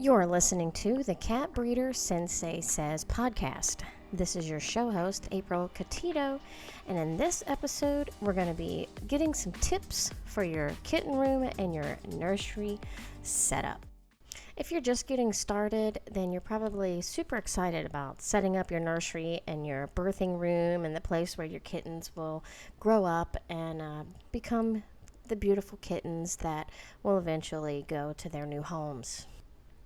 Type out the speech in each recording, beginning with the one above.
You're listening to the Cat Breeder Sensei Says podcast. This is your show host, April Kitten, and in this episode, we're going to be getting some tips for your kitten room and your nursery setup. If you're just getting started, then you're probably super excited about setting up your nursery and your birthing room and the place where your kittens will grow up and become the beautiful kittens that will eventually go to their new homes.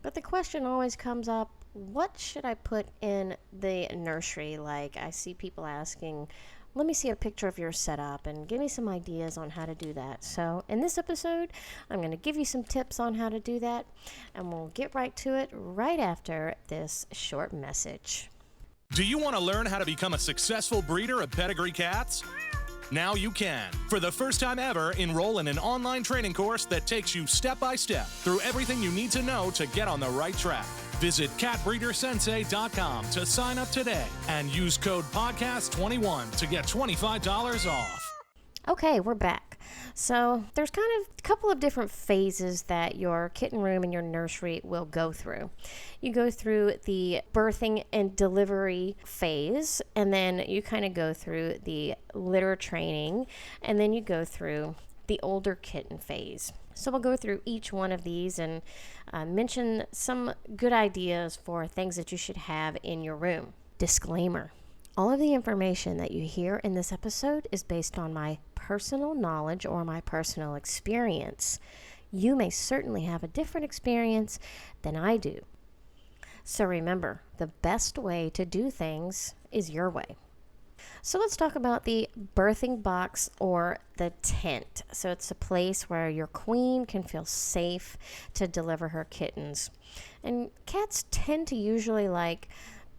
But the question always comes up, what should I put in the nursery? Like I see people asking, let me see a picture of your setup and give me some ideas on how to do that. So in this episode, I'm going to give you some tips on how to do that, and we'll get right to it right after this short message. Do you want to learn how to become a successful breeder of pedigree cats? Now you can. For the first time ever, enroll in an online training course that takes you step by step through everything you need to know to get on the right track. Visit catbreedersensei.com to sign up today and use code podcast21 to get $25 off. Okay, we're back. So there's kind of a couple of different phases that your kitten room and your nursery will go through. You go through the birthing and delivery phase, and then you kind of go through the litter training, and then you go through the older kitten phase. So we'll go through each one of these and mention some good ideas for things that you should have in your room. Disclaimer. All of the information that you hear in this episode is based on my personal knowledge or my personal experience. You may certainly have a different experience than I do. So remember, the best way to do things is your way. So let's talk about the birthing box or the tent. So it's a place where your queen can feel safe to deliver her kittens. And cats tend to usually like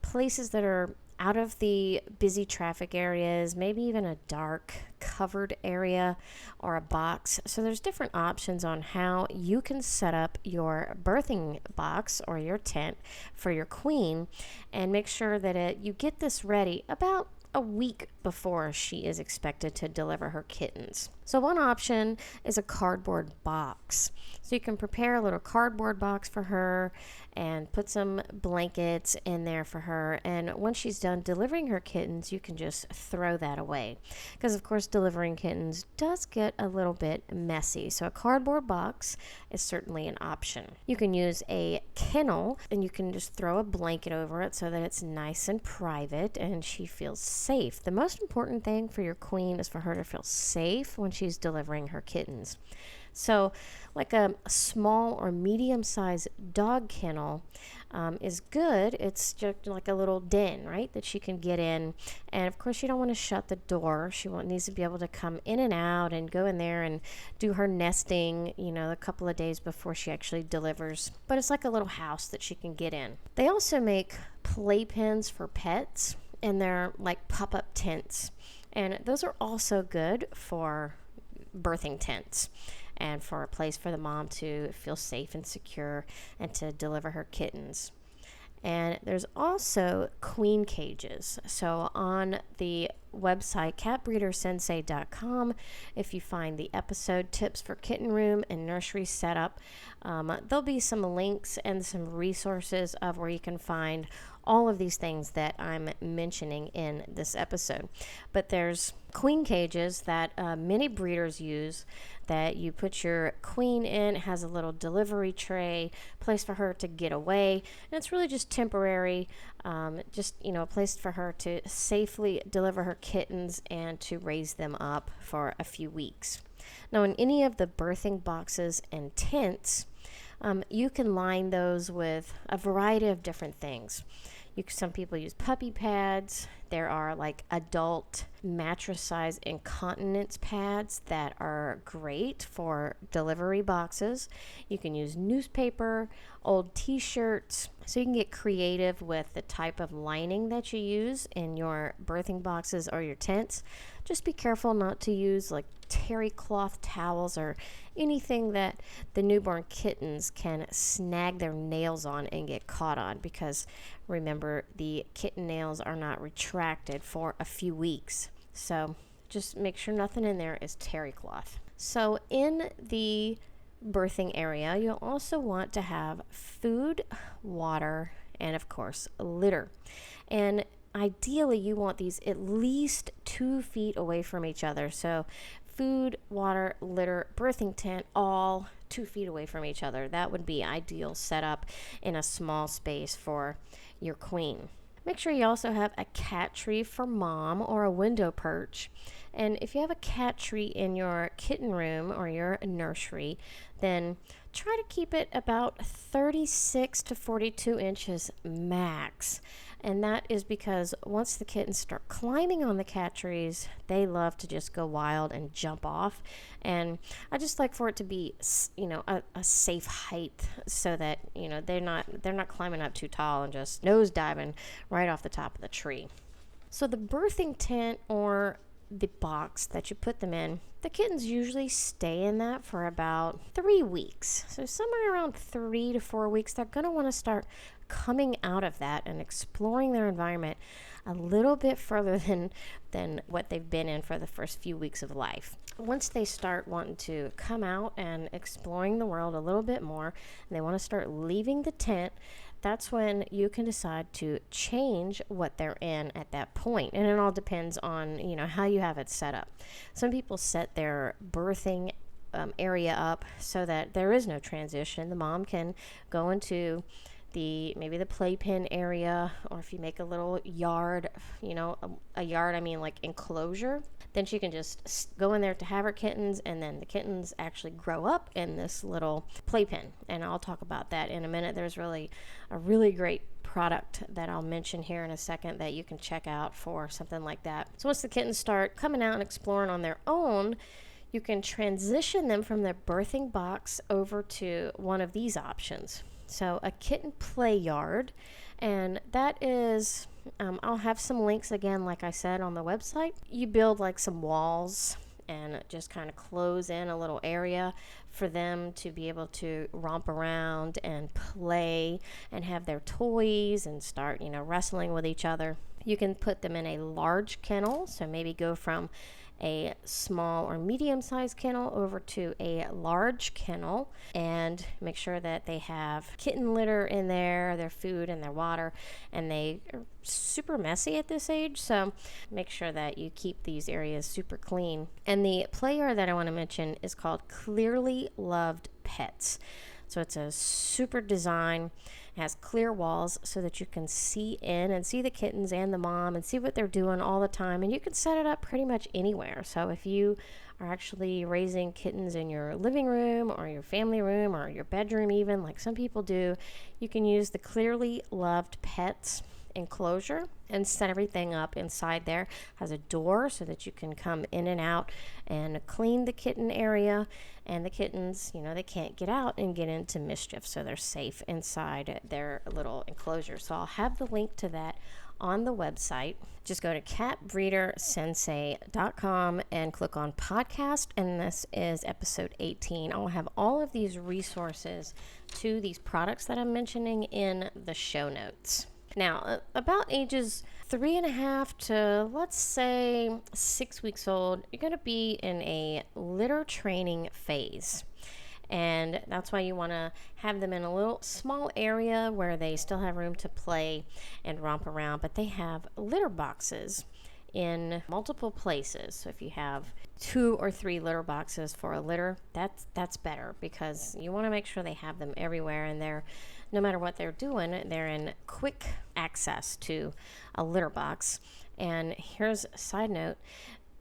places that are out of the busy traffic areas, maybe even a dark covered area or a box. So there's different options on how you can set up your birthing box or your tent for your queen and make sure that you get this ready about a week before she is expected to deliver her kittens. So one option is a cardboard box. So you can prepare a little cardboard box for her and put some blankets in there for her. And once she's done delivering her kittens, you can just throw that away. Because of course, delivering kittens does get a little bit messy. So a cardboard box is certainly an option. You can use a kennel and you can just throw a blanket over it so that it's nice and private and she feels safe. The most important thing for your queen is for her to feel safe when she's delivering her kittens. So like a small or medium-sized dog kennel is good. It's just like a little den, right, that she can get in. And of course, you don't want to shut the door. She needs to be able to come in and out and go in there and do her nesting, a couple of days before she actually delivers. But it's like a little house that she can get in. They also make playpens for pets, and they're like pop-up tents. And those are also good for birthing tents and for a place for the mom to feel safe and secure and to deliver her kittens. And there's also queen cages. So on the website catbreedersensei.com, if you find the episode tips for kitten room and nursery setup, there'll be some links and some resources of where you can find all of these things that I'm mentioning in this episode. But there's queen cages that many breeders use that you put your queen in. It has a little delivery tray, place for her to get away, and it's really just temporary, a place for her to safely deliver her kittens and to raise them up for a few weeks. Now, in any of the birthing boxes and tents, you can line those with a variety of different things. Some people use puppy pads. There are like adult mattress size incontinence pads that are great for delivery boxes. You can use newspaper, old t-shirts. So you can get creative with the type of lining that you use in your birthing boxes or your tents. Just be careful not to use like terry cloth towels or anything that the newborn kittens can snag their nails on and get caught on, because remember, the kitten nails are not retracted for a few weeks. So just make sure nothing in there is terry cloth. So in the birthing area, you'll also want to have food, water, and of course, litter. And ideally, you want these at least 2 feet away from each other. So, food, water, litter, birthing tent, all 2 feet away from each other. That would be ideal setup in a small space for your queen. Make sure you also have a cat tree for mom or a window perch. And if you have a cat tree in your kitten room or your nursery, then try to keep it about 36 to 42 inches max. And that is because once the kittens start climbing on the cat trees, they love to just go wild and jump off. And I just like for it to be, a safe height so that, they're not climbing up too tall and just nose diving right off the top of the tree. So the birthing tent or the box that you put them in, the kittens usually stay in that for about 3 weeks. So somewhere around 3 to 4 weeks, they're going to want to start coming out of that and exploring their environment a little bit further than what they've been in for the first few weeks of life. Once they start wanting to come out and exploring the world a little bit more, and they want to start leaving the tent, that's when you can decide to change what they're in at that point. And it all depends on, how you have it set up. Some people set their birthing area up so that there is no transition. The mom can go into maybe the playpen area, or if you make a little yard, a yard, I mean like enclosure, then she can just go in there to have her kittens, and then the kittens actually grow up in this little playpen. And I'll talk about that in a minute. There's a really great product that I'll mention here in a second that you can check out for something like that. So once the kittens start coming out and exploring on their own, you can transition them from their birthing box over to one of these options. So a kitten play yard, and that is, I'll have some links again, like I said, on the website. You build like some walls and just kind of close in a little area for them to be able to romp around and play and have their toys and start, wrestling with each other. You can put them in a large kennel, so maybe go from a small or medium-sized kennel over to a large kennel, and make sure that they have kitten litter in there, their food and their water, and they are super messy at this age, so make sure that you keep these areas super clean. And the play yard that I want to mention is called Clearly Loved Pets. So it's a super design. It has clear walls so that you can see in and see the kittens and the mom and see what they're doing all the time. And you can set it up pretty much anywhere. So if you are actually raising kittens in your living room or your family room or your bedroom even, like some people do, you can use the Clearly Loved Pets enclosure and set everything up inside there. Has a door so that you can come in and out and clean the kitten area, and the kittens, they can't get out and get into mischief, so they're safe inside their little enclosure. So I'll have the link to that on the website. Just go to catbreedersensei.com and click on podcast, and this is episode 18. I'll have all of these resources to these products that I'm mentioning in the show notes. Now, about ages 3.5 to, let's say, 6 weeks old, you're going to be in a litter training phase. And that's why you want to have them in a little small area where they still have room to play and romp around, but they have litter boxes in multiple places. So if you have 2 or 3 litter boxes for a litter, that's better, because you want to make sure they have them everywhere, and no matter what they're doing, they're in quick access to a litter box. And here's a side note.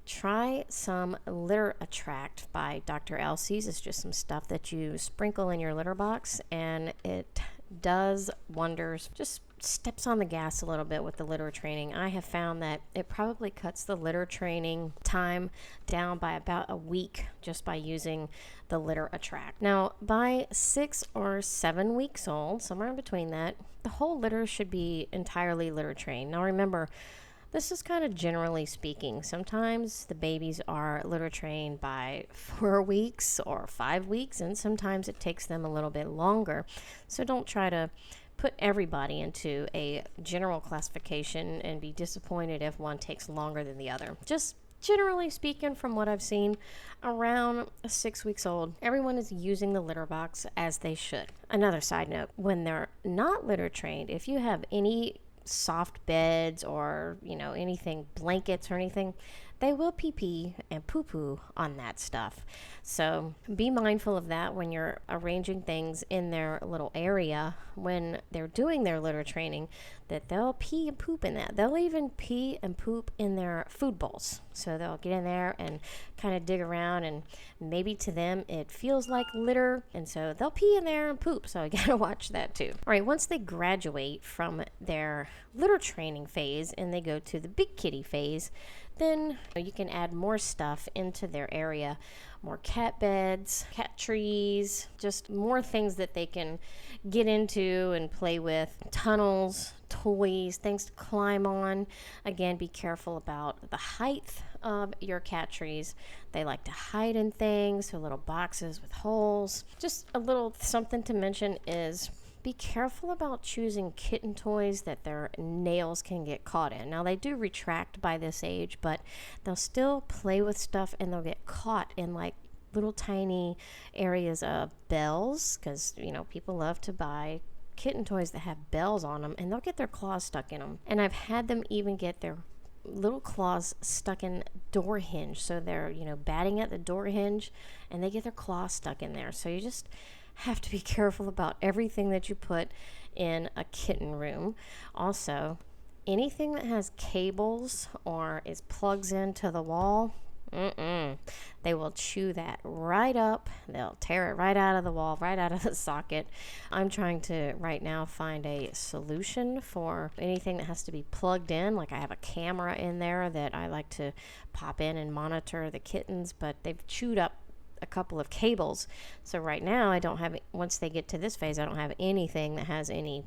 Try some Litter Attract by Dr. Elsey's. It's just some stuff that you sprinkle in your litter box, and it does wonders. Just steps on the gas a little bit with the litter training. I have found that it probably cuts the litter training time down by about a week just by using the Litter Attract. Now, by 6 or 7 weeks old, somewhere in between that, the whole litter should be entirely litter trained. Now remember, this is kind of generally speaking. Sometimes the babies are litter trained by 4 weeks or 5 weeks, and sometimes it takes them a little bit longer. So don't try to put everybody into a general classification and be disappointed if one takes longer than the other. Just generally speaking, from what I've seen, around 6 weeks old, everyone is using the litter box as they should. Another side note, when they're not litter trained, if you have any soft beds or, anything, blankets or anything, they will pee pee and poo poo on that stuff. So be mindful of that when you're arranging things in their little area when they're doing their litter training, that they'll pee and poop in that. They'll even pee and poop in their food bowls. So they'll get in there and kind of dig around, and maybe to them it feels like litter, and so they'll pee in there and poop. So you gotta watch that too. All right, once they graduate from their litter training phase and they go to the big kitty phase, then you can add more stuff into their area, more cat beds, cat trees, just more things that they can get into and play with, tunnels, toys, things to climb on. Again, be careful about the height of your cat trees. They like to hide in things, so little boxes with holes. Just a little something to mention is be careful about choosing kitten toys that their nails can get caught in. Now, they do retract by this age, but they'll still play with stuff and they'll get caught in like little tiny areas of bells, because, people love to buy kitten toys that have bells on them, and they'll get their claws stuck in them. And I've had them even get their little claws stuck in door hinge. So they're, batting at the door hinge and they get their claws stuck in there. So you just have to be careful about everything that you put in a kitten room. Also, anything that has cables or is plugs into the wall, they will chew that right up. They'll tear it right out of the wall, right out of the socket. I'm trying to right now find a solution for anything that has to be plugged in. Like I have a camera in there that I like to pop in and monitor the kittens, but they've chewed up a couple of cables. So right now I don't have, once they get to this phase, I don't have anything that has any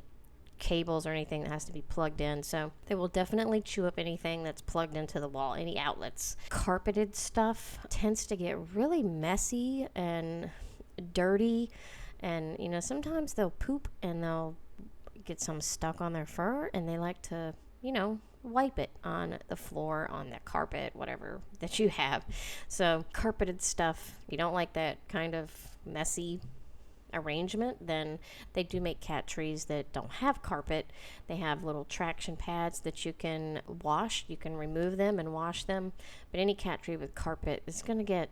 cables or anything that has to be plugged in. So they will definitely chew up anything that's plugged into the wall, any outlets. Carpeted stuff tends to get really messy and dirty, and sometimes they'll poop and they'll get some stuck on their fur, and they like to wipe it on the floor, on the carpet, whatever that you have. So carpeted stuff, you don't like that kind of messy arrangement, then they do make cat trees that don't have carpet. They have little traction pads that you can wash. You can remove them and wash them. But any cat tree with carpet, it's gonna get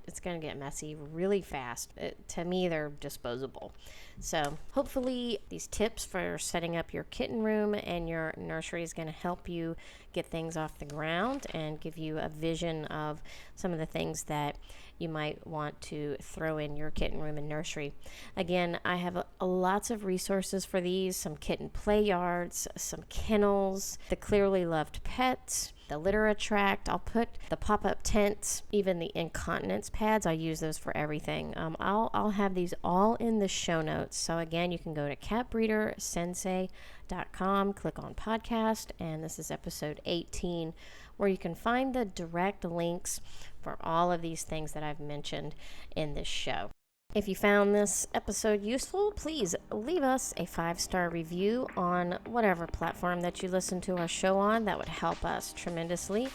messy really fast. To me, they're disposable. So hopefully these tips for setting up your kitten room and your nursery is going to help you get things off the ground and give you a vision of some of the things that you might want to throw in your kitten room and nursery. Again, I have lots of resources for these, some kitten play yards, some kennels, the Clearly Loved Pets, the litter attract. I'll put the pop-up tents, even the incontinence pads. I use those for everything. I'll have these all in the show notes. So again, you can go to catbreedersensei.com, click on podcast, and this is episode 18, where you can find the direct links for all of these things that I've mentioned in this show. If you found this episode useful, please leave us a 5-star review on whatever platform that you listen to our show on. That would help us tremendously.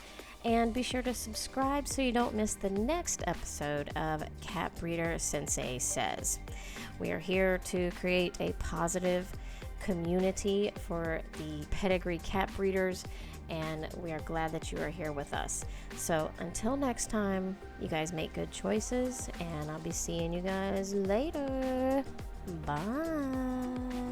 And be sure to subscribe so you don't miss the next episode of Cat Breeder Sensei Says. We are here to create a positive community for the pedigree cat breeders, and we are glad that you are here with us. So until next time, you guys make good choices, and I'll be seeing you guys later. Bye.